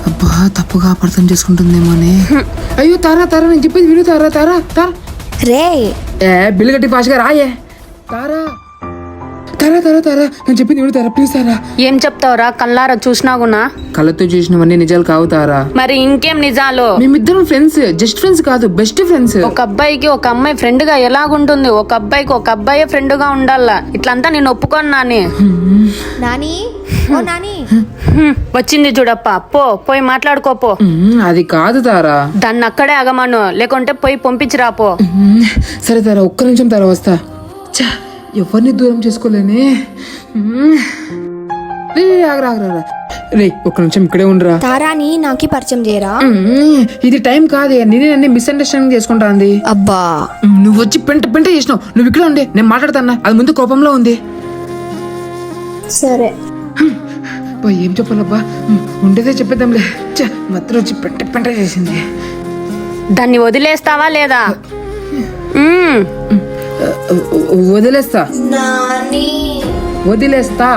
అబ్బా తప్పుగా అపార్థం చేసుకుంటుందేమోనే. అయ్యో తారా తారా నేను చెప్పేది విను తారా తారా తారా రే బిల్లు కట్టి ఫాస్ట్గా రాయే. తారా తారా తారా తారా నేను చెప్పింది విను తారా ప్లీజ్ తారా. ఏం చెప్తావురా? కల్లారా చూసినాగునా? కళ్ళతో చూసినవన్నీ నిజాలు కావు తారా. మరి ఇంకేం నిజాలు? మేమిద్దరం ఫ్రెండ్స్, జస్ట్ ఫ్రెండ్స్ కాదు బెస్ట్ ఫ్రెండ్స్. ఒక అబ్బాయికి ఒక అమ్మాయి ఫ్రెండ్ గా ఎలాగుంటుంది? ఒక అబ్బాయికి ఒక అబ్బాయి ఫ్రెండ్ గా ఉండాలా. ఇట్లంతా నేను ఒప్పుకోను నాని. నాని ఓ నాని వచ్చింది చూడప్ప, పోయి మాట్లాడుకోపో. అది కాదు తారా. దాన్ని అక్కడే అగమాను, లేకుంటే పోయి పంపించిరాపో. సరే తారా ఒక్క నిమిషం తారా వస్తా. ఛా, ఎవరిని దూరం చేసుకోలేనే. ఆగరా ఆగరా రే ఒక్క నిమిషం ఇక్కడే ఉండరా. తారాని నాకి పరిచయం చేయరా. ఇది టైం కాదే, నేనే నన్ను మిస్అండర్స్టాండింగ్ చేసుకుంటా అంది. అబ్బా నువ్వు వచ్చి పెంట పెంట చేసినావు. నువ్వు ఇక్కడ ఉండే నేను మాట్లాడతానా, అది ముందు కోపంలో ఉంది. సరే ఏం చెప్పాలబ్బా, ఉండేదే చెప్పేద్దాంలే. మాత్రం వచ్చి పెంట పెంట చేసింది. దాన్ని వదిలేస్తావా లేదా? వదిలేస్తా నాని వదిలేస్తా.